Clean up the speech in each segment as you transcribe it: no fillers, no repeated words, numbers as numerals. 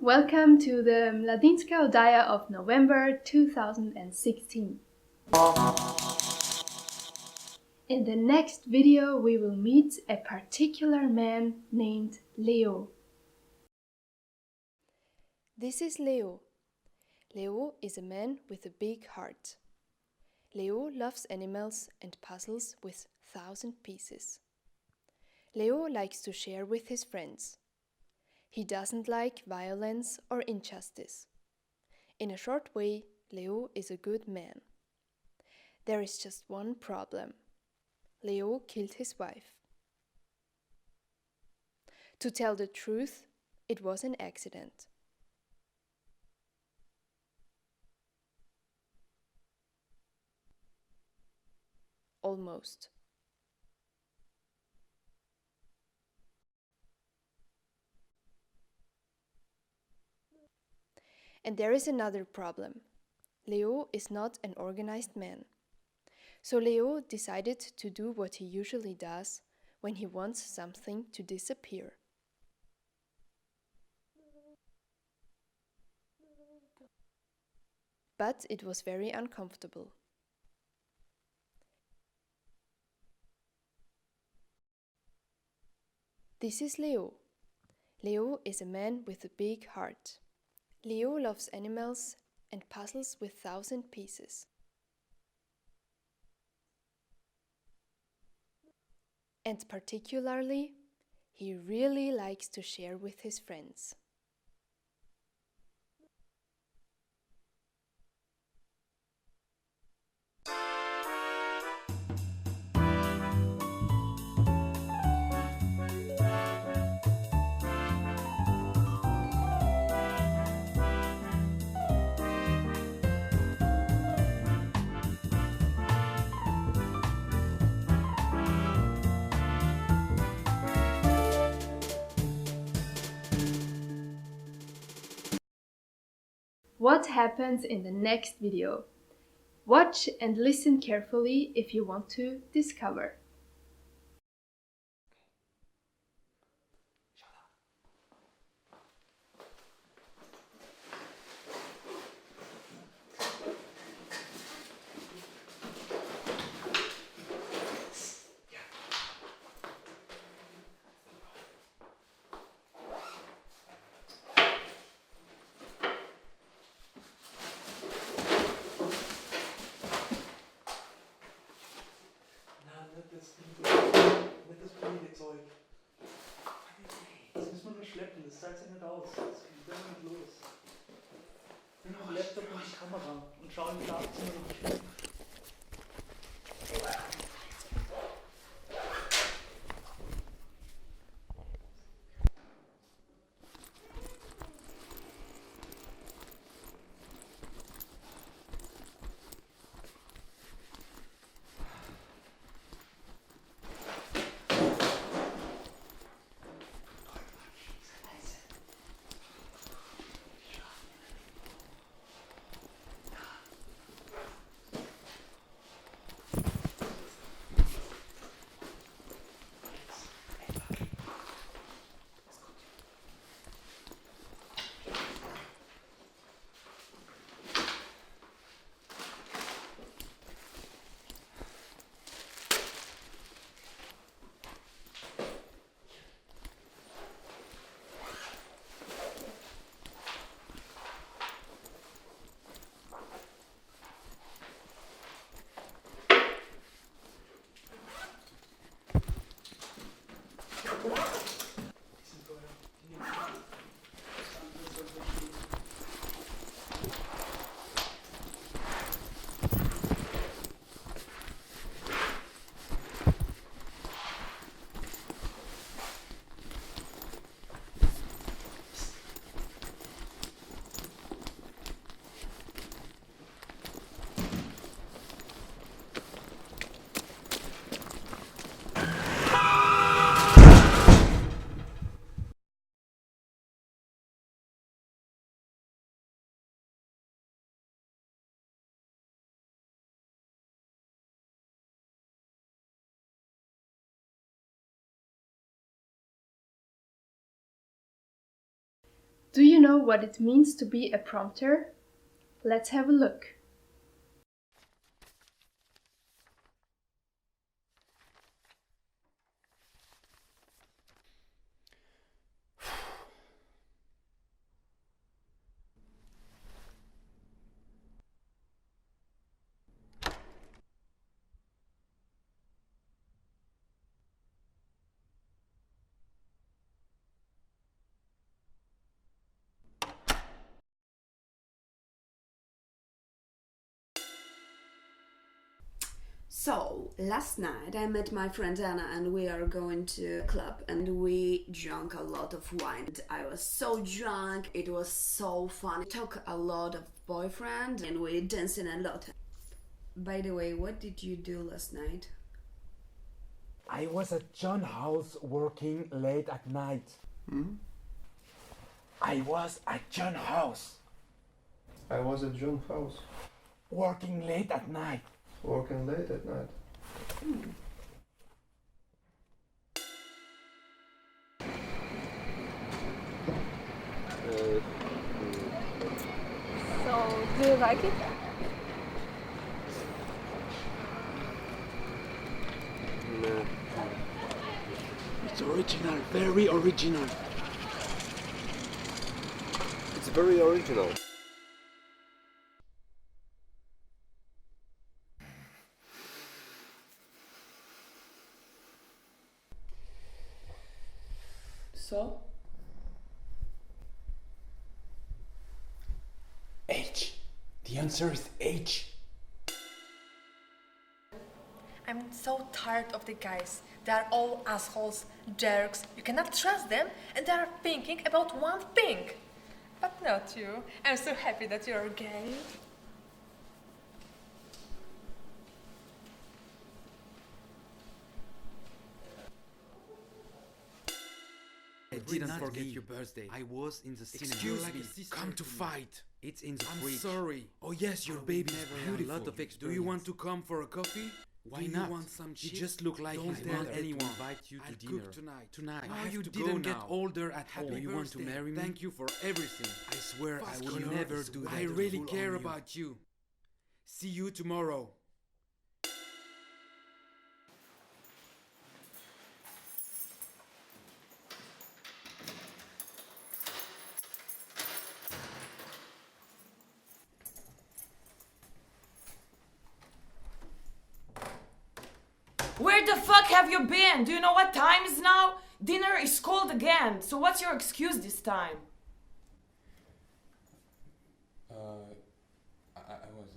Welcome to the Mladinska oddaja of November 2016. In the next video we will meet a particular man named Leo. This is Leo. Leo is a man with a big heart. Leo loves animals and puzzles with 1,000 pieces. Leo likes to share with his friends. He doesn't like violence or injustice. In a short way, Leo is a good man. There is just one problem. Leo killed his wife. To tell the truth, it was an accident. Almost. And there is another problem. Leo is not an organized man. So Leo decided to do what he usually does when he wants something to disappear. But it was very uncomfortable. This is Leo. Leo is a man with a big heart. Leo loves animals and puzzles with 1,000 pieces. And particularly, he really likes to share with his friends. What happens in the next video? Watch and listen carefully if you want to discover. Nicht das billige Zeug. Das müssen wir nur schleppen, das zahlt sich nicht aus. Das geht immer nicht los. Nimm den Laptop und die Kamera und schau im Schlafzimmer noch schleppen. Do you know what it means to be a prompter? Let's have a look. So, last night I met my friend Anna and we are going to a club and we drank a lot of wine. I was so drunk, it was so fun. We talked a lot of boyfriend and we danced a lot. By the way, what did you do last night? I was at John's house working late at night. I was at John's house I was at John's house, working late at night. working late at night. So, do you like it? It's original, very original. It's very original. So? H. The answer is H. I'm so tired of the guys. They are all assholes, jerks. You cannot trust them, and they are thinking about one thing. But not you. I'm so happy that you're gay. I didn't forget your birthday. I was in the cinema. Excuse me, come to fight. It's in the I'm fridge. sorry. Oh yes, your baby is beautiful. A lot of Do you want to come for a coffee? Why Do not? you want some You chips? just look like Don't his tell mother. anyone. To invite you to I'll dinner cook tonight. Tonight. Now I have you to didn't go get now. older at Happy home. You want to marry me? Thank you for everything. I swear I will color never is do that. white. I really Full care on you. about you. See you tomorrow. Where the fuck have you been? Do you know what time is now? Dinner is cold again. So what's your excuse this time? I was,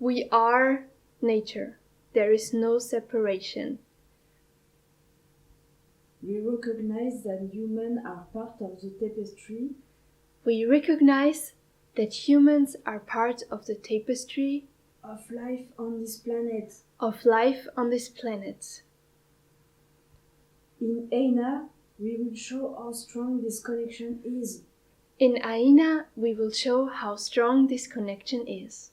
We are nature. There is no separation. We recognize that humans are part of the tapestry. We recognize that humans are part of the tapestry Of life on this planet. of life on this planet. In Aina, we will show how strong this connection is. In Aina, we will show how strong this connection is.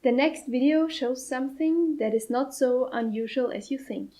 The next video shows something that is not so unusual as you think.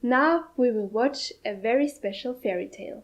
Now we will watch a very special fairy tale.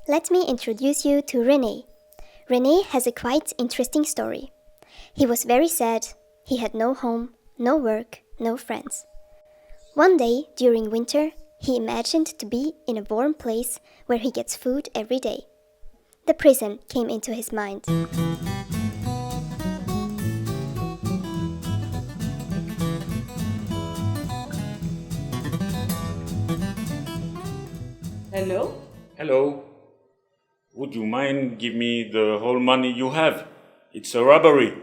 Let me introduce you to René. René has a quite interesting story. He was very sad. He had no home, no work, no friends. One day, during winter, he imagined to be in a warm place where he gets food every day. The prison came into his mind. Hello? Hello. Would you mind give me the whole money you have? It's a robbery.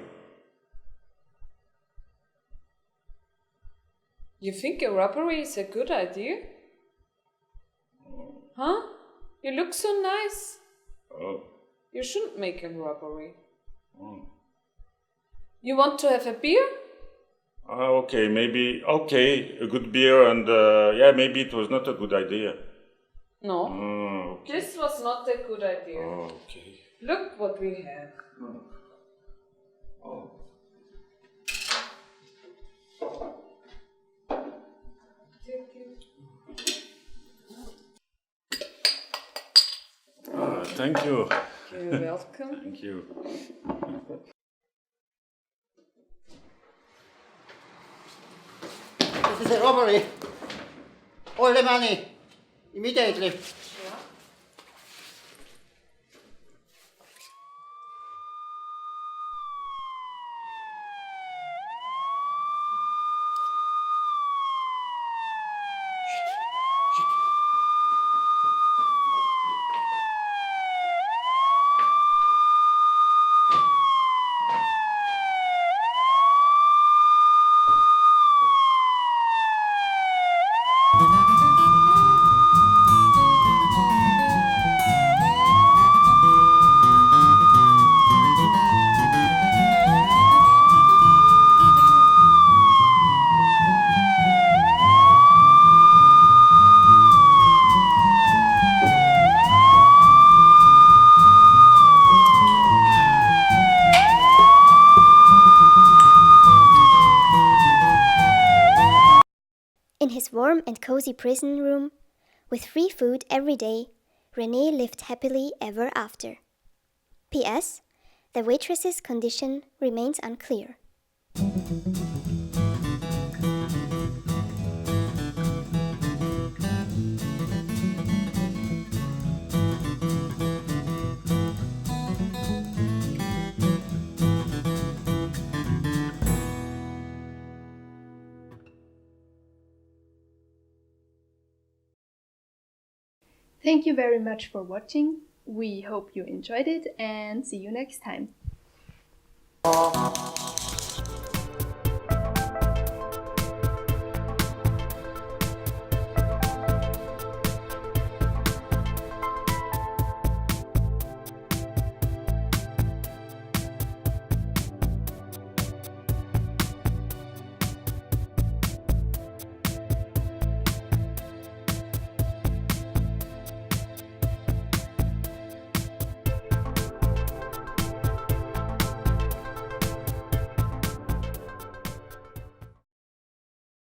You think a robbery is a good idea? Huh? You look so nice. Oh. You shouldn't make a robbery. Oh. You want to have a beer? Okay, maybe. Okay, a good beer and yeah, maybe it was not a good idea. No. Oh, okay. This was not a good idea. Oh, okay. Look what we have. Oh. Thank you. You're welcome. Thank you. This is a robbery. All the money. Immediately. warm and cozy prison room, with free food every day, Renee lived happily ever after. P.S. The waitress's condition remains unclear. Thank you very much for watching. We hope you enjoyed it and see you next time.